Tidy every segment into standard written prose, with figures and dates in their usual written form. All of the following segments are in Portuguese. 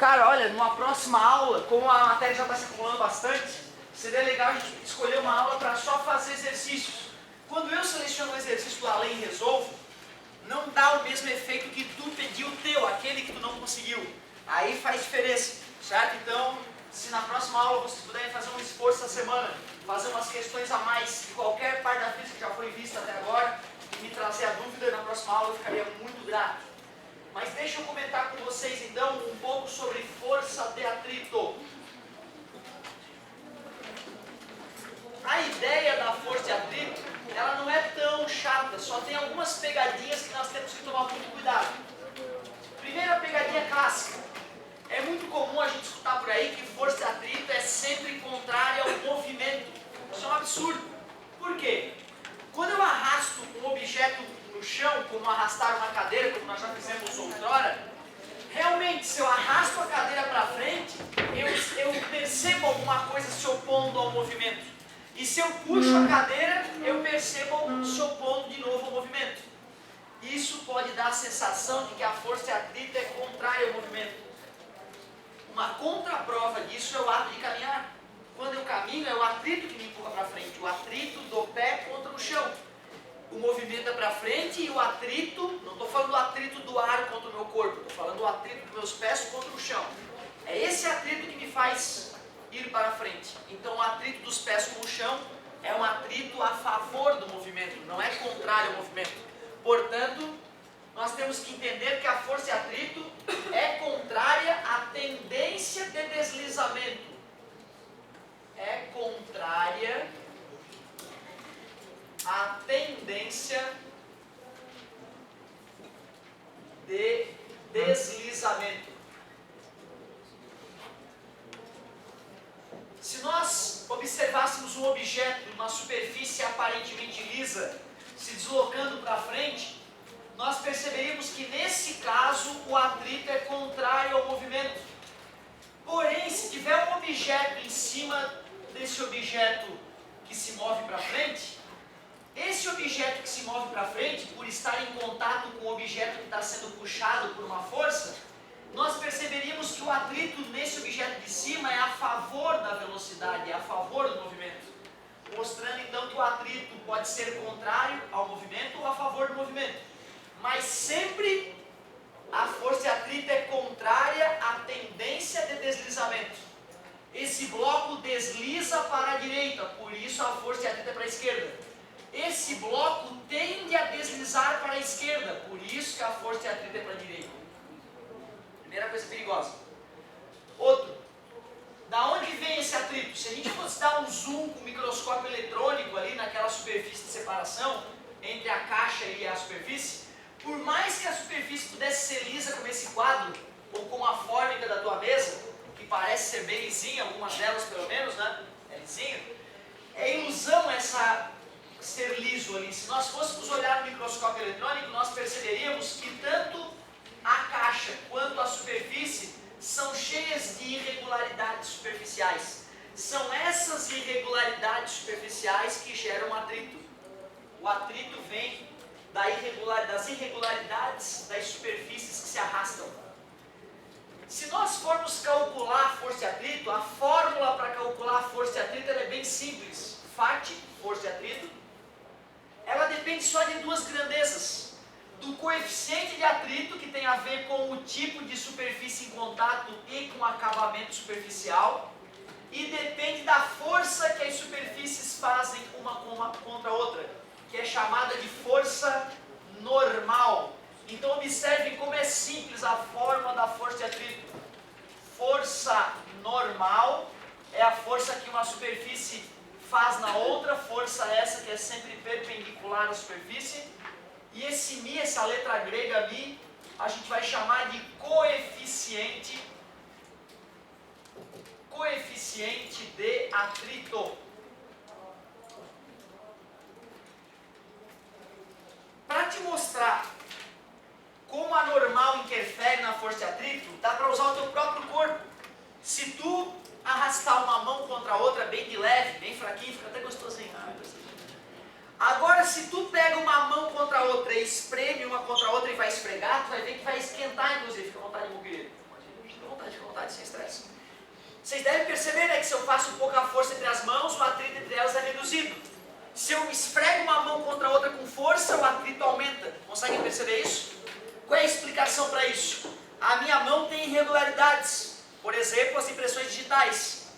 Cara, olha, numa próxima aula, como a matéria já está se acumulando bastante, seria legal a gente escolher uma aula para só fazer exercícios. Quando eu seleciono um exercício do Além e resolvo, não dá o mesmo efeito que tu pediu o teu, aquele que tu não conseguiu. Aí faz diferença, certo? Então, se na próxima aula vocês puderem fazer um esforço essa semana, fazer umas questões a mais de qualquer parte da física que já foi vista até agora, e me trazer a dúvida, na próxima aula eu ficaria muito grato. Mas deixa eu comentar com vocês então um pouco sobre força de atrito. A ideia da força de atrito, ela não é tão chata, só tem algumas pegadinhas que nós temos que tomar muito cuidado. Primeira pegadinha clássica. É muito comum a gente escutar por aí que força de atrito é sempre contrária ao movimento. Isso é um absurdo. Por quê? Quando eu arrasto um objeto no chão, como arrastar uma cadeira, como nós já fizemos outrora, realmente, se eu arrasto a cadeira para frente, eu percebo alguma coisa se opondo ao movimento. E se eu puxo a cadeira, eu percebo se opondo de novo ao movimento. Isso pode dar a sensação de que a força de atrito é contrária ao movimento. Uma contraprova disso é o ato de caminhar. Quando eu caminho, é o atrito que me empurra para frente, o atrito do pé contra o chão. O movimento é para frente e o atrito, não estou falando do atrito do ar contra o meu corpo, estou falando do atrito dos meus pés contra o chão. É esse atrito que me faz ir para frente. Então o atrito dos pés com o chão é um atrito a favor do movimento, não é contrário ao movimento. Portanto, nós temos que entender que a força de atrito é contrária à tendência de deslizamento. É contrária à tendência de deslizamento. Se nós observássemos um objeto, uma superfície aparentemente lisa, se deslocando para frente, nós perceberíamos que nesse caso o atrito é contrário ao movimento. Porém, se tiver um objeto em cima desse objeto que se move para frente, esse objeto que se move para frente, por estar em contato com o objeto que está sendo puxado por uma força, nós perceberíamos que o atrito nesse objeto de cima é a favor da velocidade, é a favor do movimento. Mostrando então que o atrito pode ser contrário ao movimento ou a favor do movimento. Mas sempre a força de atrito é contrária à tendência de deslizamento. Esse bloco desliza para a direita, por isso a força de atrito é para a esquerda. Esse bloco tende a deslizar para a esquerda, por isso que a força de atrito é para a direita. Primeira coisa perigosa. Outro. Da onde vem esse atrito? Se a gente fosse dar um zoom com o microscópio eletrônico ali naquela superfície de separação entre a caixa e a superfície, por mais que a superfície pudesse ser lisa como esse quadro, ou como a fórmica da tua mesa, que parece ser bem lisinha, algumas delas pelo menos, né? É lisinha. É ilusão essa ser liso ali. Se nós fôssemos olhar no microscópio eletrônico, nós perceberíamos que tanto a caixa quanto a superfície são cheias de irregularidades superficiais. São essas irregularidades superficiais que geram atrito. O atrito vem das irregularidades das superfícies que se arrastam. Se nós formos calcular a força de atrito, a fórmula para calcular a força de atrito ela é bem simples. FAT, força de atrito, ela depende só de duas grandezas. Do coeficiente de atrito, que tem a ver com o tipo de superfície em contato e com o acabamento superficial, e depende da força que as superfícies fazem uma contra a outra, que é chamada de força normal. Então observe como é simples a fórmula da força de atrito. Força normal é a força que uma superfície faz na outra, força essa que é sempre perpendicular à superfície. E esse mi, essa letra grega mi, a gente vai chamar de coeficiente de atrito. Para te mostrar como a normal interfere na força de atrito, dá para usar o teu próprio corpo. Se tu arrastar uma mão contra a outra bem de leve, bem fraquinho, fica até gostosinho. Agora, se tu pega uma mão contra a outra e espreme uma contra a outra e vai esfregar, tu vai ver que vai esquentar, inclusive. Fica à vontade, meu querido. Fica à vontade, fica à vontade. se eu faço pouca força entre as mãos, o atrito entre elas é reduzido. Se eu esfrego uma mão contra a outra com força, o atrito aumenta. Conseguem perceber isso? Qual é a explicação para isso? A minha mão tem irregularidades. Por exemplo, as impressões digitais.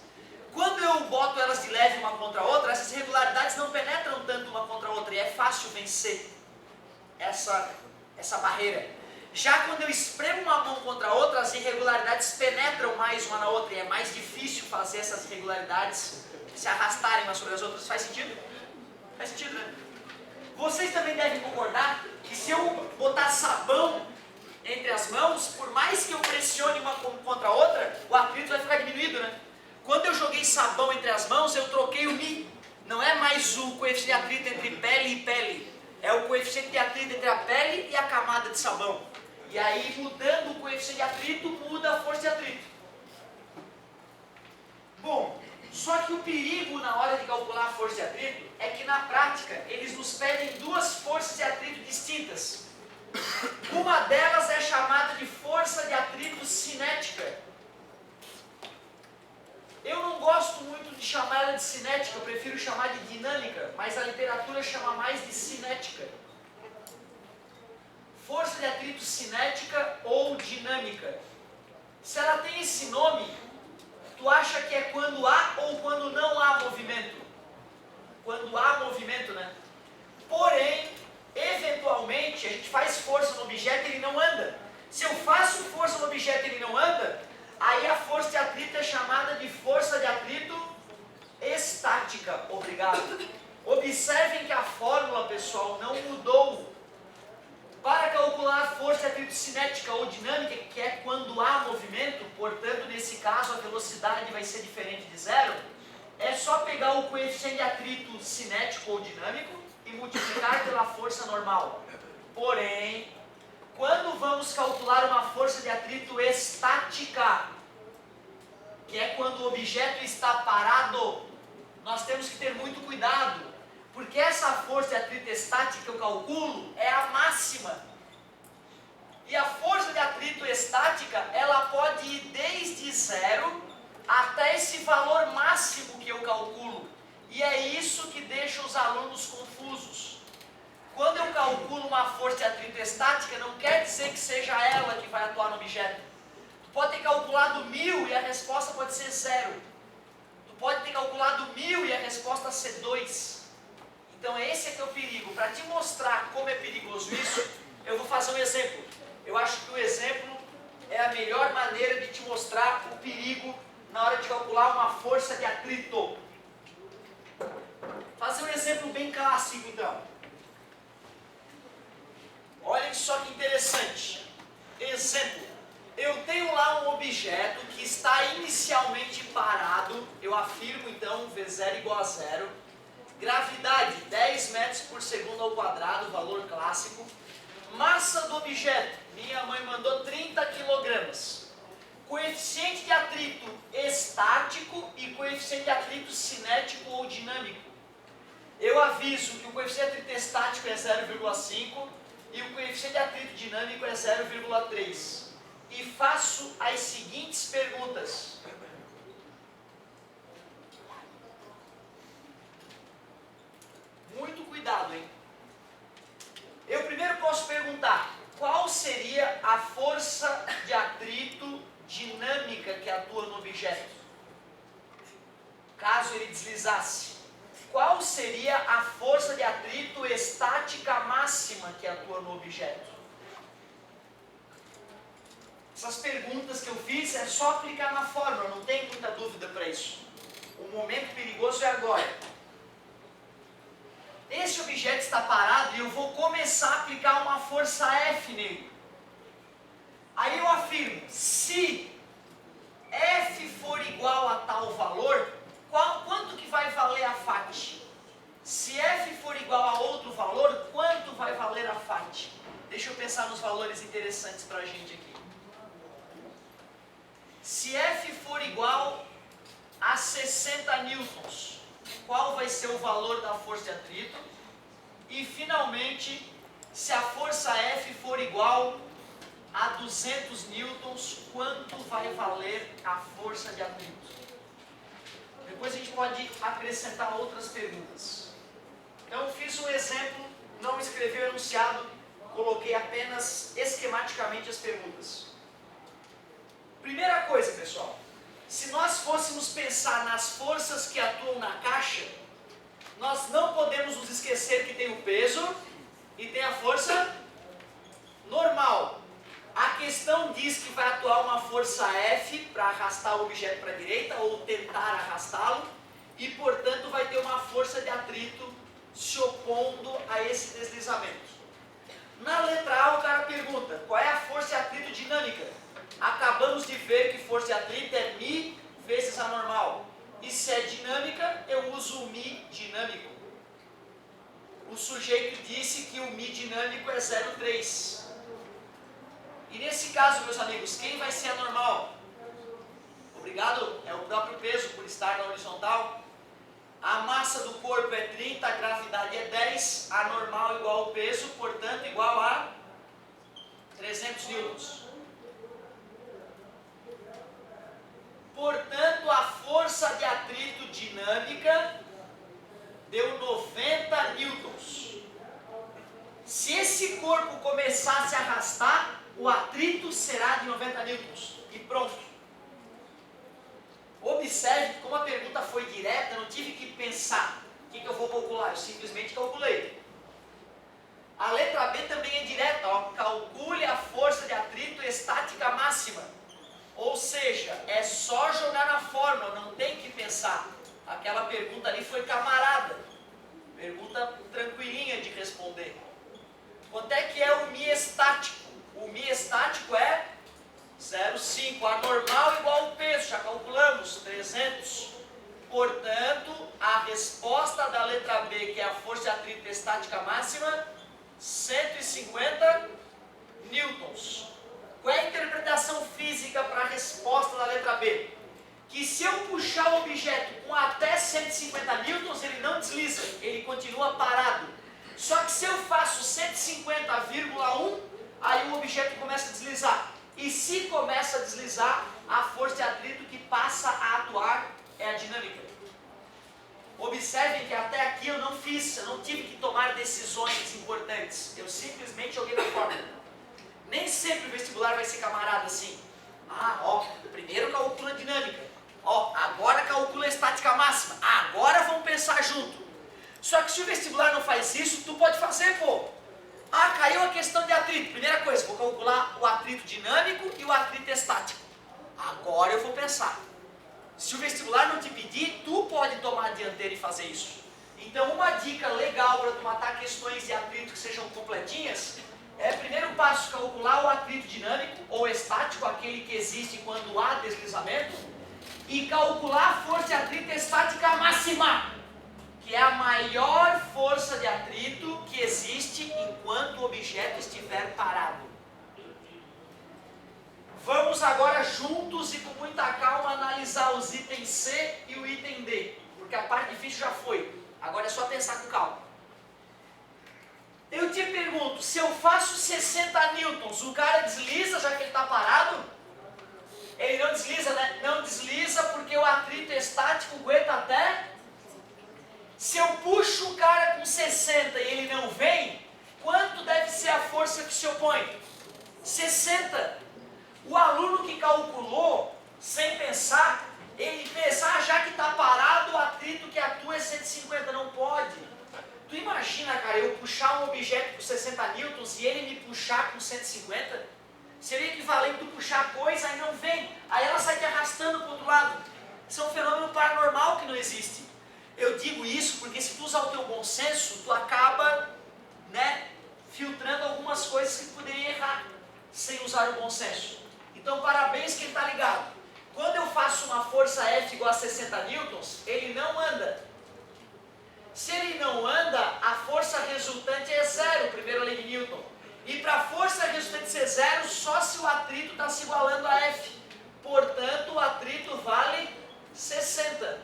Quando eu boto elas de leve uma contra a outra, essas irregularidades não penetram tanto uma contra a outra e é fácil vencer essa barreira. Já quando eu espremo uma mão contra a outra, as irregularidades penetram mais uma na outra e é mais difícil fazer essas irregularidades se arrastarem umas sobre as outras. Faz sentido? Faz sentido, né? Vocês também devem concordar que se eu botar sabão entre as mãos, por mais que eu pressione uma contra a outra, o atrito vai ficar diminuído, né? Quando eu joguei sabão entre as mãos, eu troquei o Mi. Não é mais o coeficiente de atrito entre pele e pele. É o coeficiente de atrito entre a pele e a camada de sabão. E aí, mudando o coeficiente de atrito, muda a força de atrito. Bom, só que o perigo na hora de calcular a força de atrito é que na prática eles nos pedem duas forças de atrito distintas. Uma delas é chamada de força de atrito cinética. Eu não gosto muito de chamar ela de cinética, eu prefiro chamar de dinâmica, mas a literatura chama mais de cinética. Força de atrito cinética ou dinâmica. Se ela tem esse nome, tu acha que é quando há ou quando não há movimento? Quando há movimento, né? Porém, eventualmente, a gente faz força no objeto e ele não anda. Se eu faço força no objeto e ele não anda, aí a força de atrito é chamada de força de atrito estática. Obrigado. Observem que a fórmula, pessoal, não mudou. Para calcular a força de atrito cinética ou dinâmica, que é quando há movimento, portanto, nesse caso a velocidade vai ser diferente de zero, é só pegar o coeficiente de atrito cinético ou dinâmico e multiplicar pela força normal. Porém, quando vamos calcular uma força de atrito estática, que é quando o objeto está parado, nós temos que ter muito cuidado, porque essa força de atrito estática que eu calculo é a máxima. E a força de atrito estática, ela pode ir desde zero até esse valor máximo que eu calculo. E é isso que deixa os alunos confusos. Quando eu calculo uma força de atrito estática, não quer dizer que seja ela que vai atuar no objeto. Tu pode ter calculado 1000 e a resposta pode ser 0. Tu pode ter calculado 1000 e a resposta ser 2. Então esse é que é o perigo. Para te mostrar como é perigoso isso, eu vou fazer um exemplo. Eu acho que o exemplo é a melhor maneira de te mostrar o perigo na hora de calcular uma força de atrito. Fazer um exemplo bem clássico então. Olhem só que interessante. Exemplo. Eu tenho lá um objeto que está inicialmente parado. Eu afirmo então V0 igual a 0. Gravidade 10 metros por segundo ao quadrado, valor clássico. Massa do objeto. Minha mãe mandou 30 kg. Coeficiente de atrito estático e coeficiente de atrito cinético ou dinâmico. Eu aviso que o coeficiente de atrito estático é 0,5 e o coeficiente de atrito dinâmico é 0,3. E faço as seguintes perguntas. Muito cuidado, hein? Eu primeiro posso perguntar, qual seria a força de atrito dinâmica que atua no objeto? Caso ele deslizasse. Qual seria a força de atrito estática máxima que atua no objeto? Essas perguntas que eu fiz é só aplicar na fórmula, não tem muita dúvida para isso. O momento perigoso é agora. Esse objeto está parado e eu vou começar a aplicar uma força F nele. Aí eu afirmo, se F for igual a tal valor, quanto que vai valer a FAT? Se F for igual a outro valor, quanto vai valer a FAT? Deixa eu pensar nos valores interessantes para a gente aqui. Se F for igual a 60 newtons, qual vai ser o valor da força de atrito? E finalmente, se a força F for igual a 200 newtons, quanto vai valer a força de atrito? Depois a gente pode acrescentar outras perguntas. Então fiz um exemplo, não escrevi o enunciado, coloquei apenas esquematicamente as perguntas. Primeira coisa, pessoal, se nós fôssemos pensar nas forças que atuam na caixa, nós não podemos nos esquecer que tem o peso e tem a força normal. A questão diz que vai atuar uma força F para arrastar o objeto para a direita ou tentar arrastá-lo e, portanto, vai ter uma força de atrito se opondo a esse deslizamento. Na letra A, o cara pergunta, qual é a força de atrito dinâmica? Acabamos de ver que força de atrito é μ vezes a normal. E se é dinâmica, eu uso o μ dinâmico. O sujeito disse que o μ dinâmico é 0,3. E nesse caso, meus amigos, quem vai ser a normal? Obrigado, é o próprio peso por estar na horizontal. A massa do corpo é 30, a gravidade é 10, a normal igual ao peso, portanto igual a 300 newtons. Portanto, a força de atrito dinâmica deu 90 newtons. Se esse corpo começasse a arrastar, o atrito será de 90 newtons. E pronto. Observe que como a pergunta foi direta, eu não tive que pensar o que eu vou calcular, eu simplesmente calculei. A letra B também é direta, ó, calcule a força de atrito estática máxima. Ou seja, é só jogar na fórmula, não tem que pensar. Aquela pergunta ali foi camarada. Pergunta tranquilinha de responder. Quanto é que é o μ estático? O μ estático é 0,5. A normal igual ao peso, já calculamos, 300. Portanto, a resposta da letra B, que é a força de atrito estática máxima, 150 newtons. Qual é a interpretação física para a resposta da letra B? Que se eu puxar o objeto com até 150 newtons, ele não desliza, ele continua parado. Só que se eu faço 150,1, aí o objeto começa a deslizar. E se começa a deslizar, a força de atrito que passa a atuar é a dinâmica. Observem que até aqui eu não tive que tomar decisões importantes. Eu simplesmente joguei na fórmula. Nem sempre o vestibular vai ser camarada assim. Primeiro calcula a dinâmica. Agora calcula a estática máxima. Agora vamos pensar junto. Só que se o vestibular não faz isso, tu pode fazer, pô. Caiu a questão de atrito. Primeira coisa, vou calcular o atrito dinâmico e o atrito estático. Agora eu vou pensar. Se o vestibular não te pedir, tu pode tomar a dianteira e fazer isso. Então, uma dica legal para tu matar questões de atrito que sejam completinhas é, primeiro passo, calcular o atrito dinâmico ou estático, aquele que existe quando há deslizamento, e calcular a força de atrito estática máxima, que é a maior força de atrito que existe enquanto o objeto estiver parado. Vamos agora juntos e com muita calma analisar os itens C e o item D, porque a parte difícil já foi, agora é só pensar com calma. Eu te pergunto, se eu faço 60 newtons, o cara desliza já que ele está parado? Ele não desliza, né? Não desliza porque o atrito estático aguenta até... Se eu puxo o cara com 60 e ele não vem, quanto deve ser a força que se opõe? 60. O aluno que calculou, sem pensar, ele pensa, já que está parado, o atrito que atua é 150, não pode. Tu imagina, cara, eu puxar um objeto com 60 newtons e ele me puxar com 150? Seria equivalente tu puxar coisa e não vem, aí ela sai te arrastando para o outro lado. Isso é um fenômeno paranormal que não existe. Eu digo isso porque se tu usar o teu bom senso, tu acaba, filtrando algumas coisas que tu poderia errar sem usar o bom senso. Então, parabéns quem está ligado. Quando eu faço uma força F igual a 60 newtons, ele não anda. Se ele não anda, a força resultante é zero, primeira lei de Newton. E para a força resultante ser zero, só se o atrito está se igualando a F. Portanto, o atrito vale 60.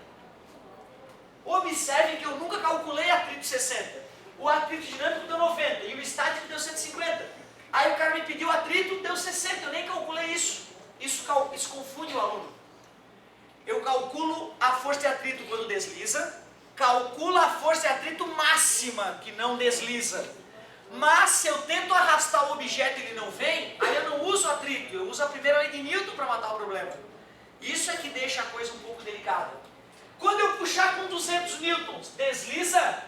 Observe que eu nunca calculei atrito 60. O atrito dinâmico deu 90 e o estático deu 150. Aí o cara me pediu atrito, deu 60, eu nem calculei isso. Isso confunde o aluno. Eu calculo a força de atrito quando desliza, calculo a força de atrito máxima que não desliza. Mas se eu tento arrastar o objeto e ele não vem, aí eu não uso atrito, eu uso a primeira lei de Newton para matar o problema. Isso é que deixa a coisa um pouco delicada. Quando eu puxar com 200 newtons, desliza?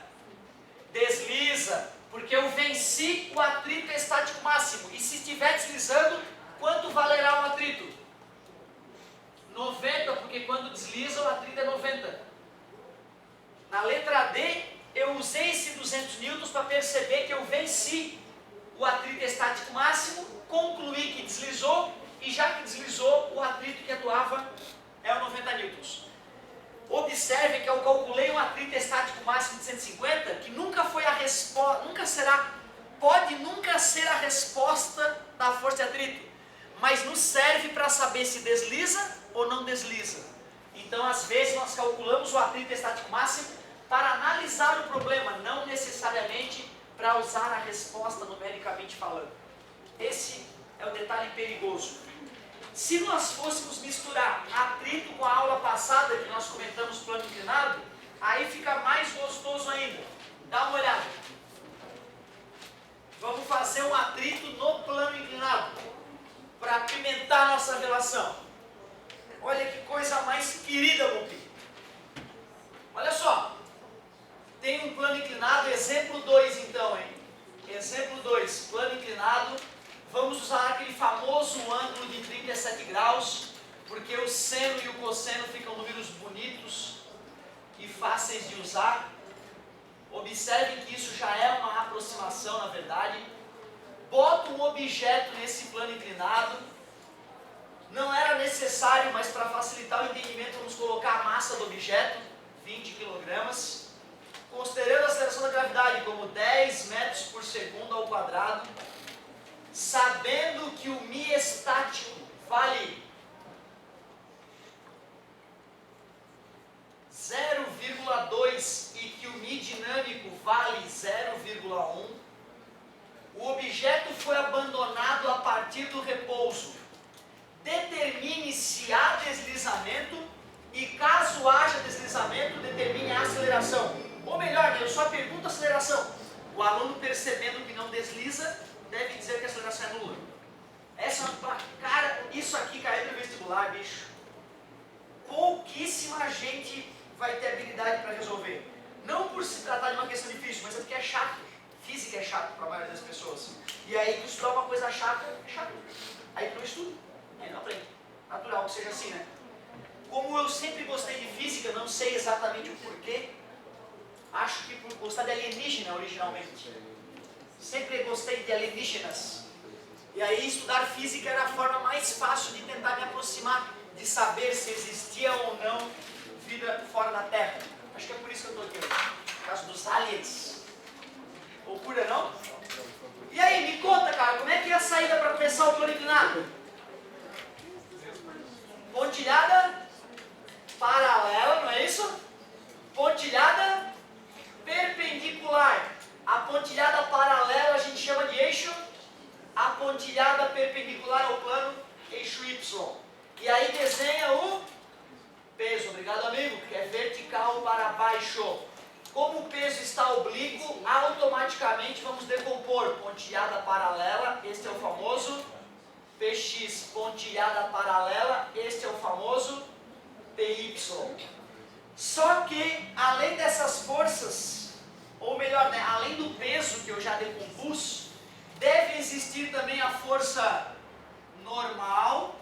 Desliza, porque eu venci o atrito estático máximo. E se estiver deslizando, quanto valerá o atrito? 90, porque quando desliza o atrito é 90. Na letra D, eu usei esse 200 newtons para perceber que eu venci o atrito estático máximo, concluí que deslizou, e já que deslizou, o atrito que atuava é o 90 newtons. Observe que eu calculei um atrito estático máximo de 150, que nunca foi a resposta, pode nunca ser a resposta da força de atrito, mas nos serve para saber se desliza ou não desliza. Então, às vezes, nós calculamos o atrito estático máximo para analisar o problema, não necessariamente para usar a resposta numericamente falando. Esse é o detalhe perigoso. Se nós fôssemos misturar atrito com a aula passada, que nós comentamos plano inclinado, aí fica mais gostoso ainda. Dá uma olhada. Vamos fazer um atrito no plano inclinado, para apimentar a nossa relação. Olha que coisa mais querida, Lupi. Olha só. Tem um plano inclinado, exemplo 2 então, hein? Exemplo 2, plano inclinado. Vamos usar aquele famoso ângulo de 37 graus, porque o seno e o cosseno ficam números bonitos e fáceis de usar. Observe que isso já é uma aproximação, na verdade. Boto um objeto nesse plano inclinado. Não era necessário, mas para facilitar o entendimento, vamos colocar a massa do objeto, 20 kg. Considerando a aceleração da gravidade como 10 metros por segundo ao quadrado, sabendo que o μ estático vale 0,2 e que o μ dinâmico vale 0,1, o objeto foi abandonado a partir do repouso. Determine se há deslizamento e, caso haja deslizamento, determine a aceleração. Ou melhor, eu só pergunto a aceleração. O aluno, percebendo que não desliza, deve dizer que a aceleração é nula. Cara, isso aqui caiu no vestibular, bicho. Pouquíssima gente vai ter habilidade para resolver. Não por se tratar de uma questão difícil, mas é porque é chato. Física é chato para a maioria das pessoas. E aí, estudar uma coisa chata é chato. Aí tu não estuda, e aí não aprende. Natural que seja assim, né? Como eu sempre gostei de física, não sei exatamente o porquê. Acho que por gostar de alienígena originalmente. Sempre gostei de alienígenas. E aí estudar física era a forma mais fácil de tentar me aproximar, de saber se existia ou não vida fora da Terra. Acho que é por isso que eu estou aqui hoje. Por causa dos aliens. Loucura, não? E aí, me conta, cara, como é que é a saída para começar o plano inclinado? Pontilhada paralela, não é isso? Pontilhada perpendicular. A pontilhada paralela a gente chama de eixo. A pontilhada perpendicular ao plano, eixo Y. E aí desenha o peso. Obrigado, amigo, que é vertical para baixo. Como o peso está oblíquo, automaticamente vamos decompor. Pontilhada paralela, este é o famoso PX. Pontilhada paralela, este é o famoso PY. Só que, além dessas forças, ou melhor, né, além do peso que eu já decompus, deve existir também a força normal.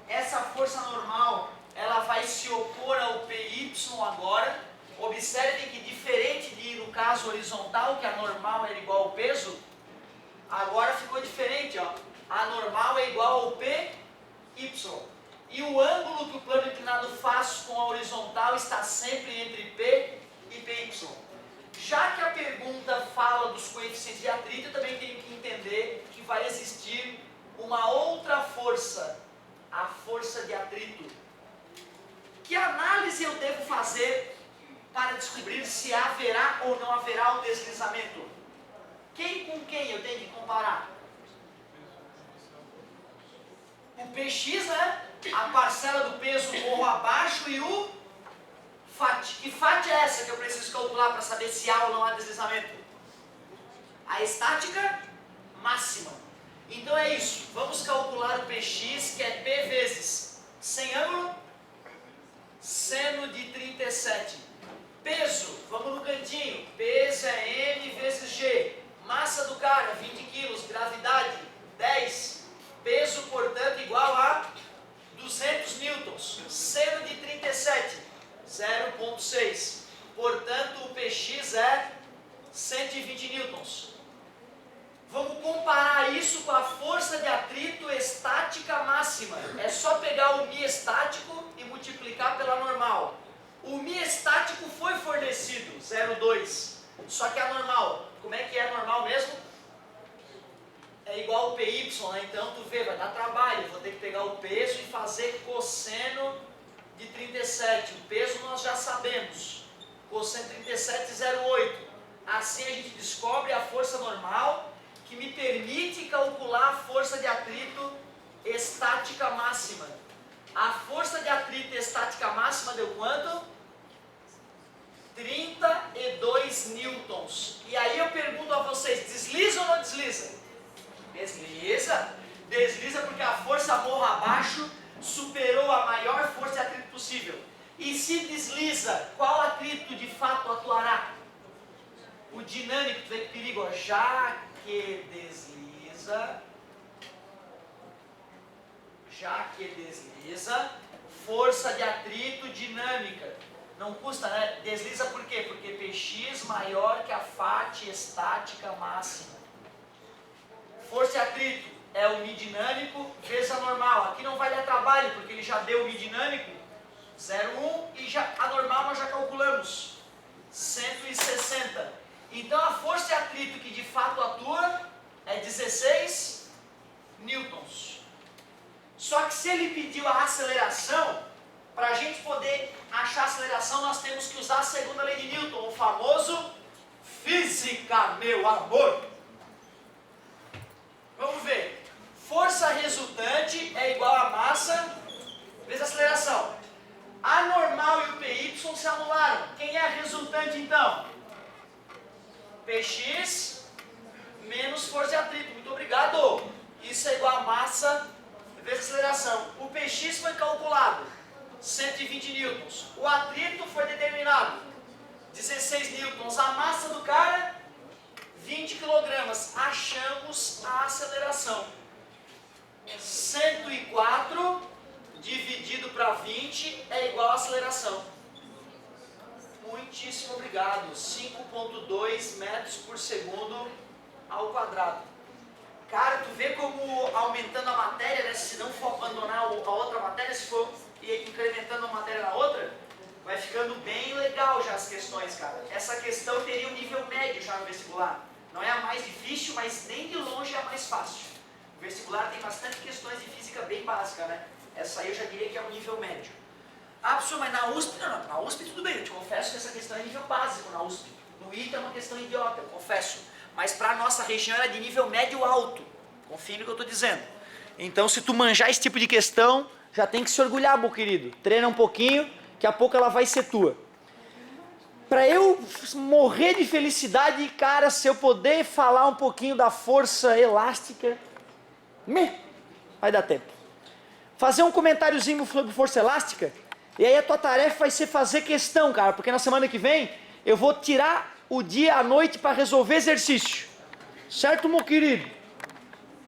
Essa força normal, ela vai se opor ao PY agora. Observe que, diferente de, no caso horizontal, que a normal era igual ao peso, agora ficou diferente, ó. A normal é igual ao PY. E o ângulo que o plano inclinado faz com a horizontal está sempre entre P e PY. Já que a pergunta fala dos coeficientes de atrito, eu também tenho que entender que vai existir uma outra força, a força de atrito. Que análise eu devo fazer para descobrir se haverá ou não haverá o deslizamento? Quem com quem eu tenho que comparar? O PX, né? A parcela do peso morro abaixo e o calcular para saber se há ou não há deslizamento? A estática máxima. Então é isso. Vamos calcular o Px, que é P vezes sem ângulo, seno de 37. Peso, vamos no cantinho. Peso é M vezes G. Massa do cara, 20 kg. Gravidade, 10. Peso, portanto, igual a 200 newtons. Seno de 37, 0,6. Portanto, o Px é 120 newtons. Vamos comparar isso com a força de atrito estática máxima. É só pegar o Mi estático e multiplicar pela normal. O Mi estático foi fornecido, 0,2. Só que a normal, como é que é a normal mesmo? É igual ao PY, né? Então tu vê, vai dar trabalho. Vou ter que pegar o peso e fazer cosseno de 37. O peso nós já sabemos. Cosseno de 37, 0,8. Assim a gente descobre a força normal, que me permite calcular a força de atrito estática máxima. A força de atrito estática máxima deu quanto? 32 newtons. E aí eu pergunto a vocês, desliza ou não desliza? Desliza. Desliza porque a força morro abaixo superou a maior força de atrito possível. E se desliza, qual atrito de fato atuará? O dinâmico, tu vê que perigo, ó. Já que desliza, força de atrito dinâmica. Não custa, né? Desliza por quê? Porque Px maior que a FAT estática máxima. Força de atrito é o Mi dinâmico vezes a normal. Aqui não vai dar trabalho, porque ele já deu o Mi dinâmico, 0,1, e já, a normal nós já calculamos, 160. Então a força de atrito que de fato atua é 16 newtons. Só que se ele pediu a aceleração, para a gente poder achar a aceleração, nós temos que usar a segunda lei de Newton, o famoso física, meu amor. Vamos ver. Força resultante é igual a massa vezes a aceleração. A normal e o PY se anularam. Quem é a resultante então? Px menos força de atrito. Muito obrigado. Isso é igual a massa vezes a aceleração. O Px foi calculado, 120 newtons. O atrito foi determinado, 16 newtons. A massa do cara, 20 kg. Achamos a aceleração. 104 dividido para 20 é igual a aceleração. Muitíssimo obrigado. 5,2 metros por segundo ao quadrado. Cara, tu vê como aumentando a matéria, né? Se não for abandonar a outra matéria, se for ir incrementando uma matéria na outra, vai ficando bem legal já as questões, cara. Essa questão teria um nível médio já no vestibular. Não é a mais difícil, mas nem de longe é a mais fácil. O vestibular tem bastante questões de física bem básica, né? Essa aí eu já diria que é um nível médio. Ah, professor, mas na USP, não. Na USP tudo bem, eu te confesso que essa questão é nível básico na USP. No ITA é uma questão idiota, eu confesso. Mas para a nossa região era de nível médio alto. Confie no que eu estou dizendo. Então, se tu manjar esse tipo de questão, já tem que se orgulhar, meu querido. Treina um pouquinho, que a pouco ela vai ser tua. Para eu morrer de felicidade, cara, se eu poder falar um pouquinho da força elástica, vai dar tempo. Fazer um comentáriozinho sobre força elástica, e aí a tua tarefa vai ser fazer questão, cara, porque na semana que vem eu vou tirar o dia à noite para resolver exercício. Certo, meu querido?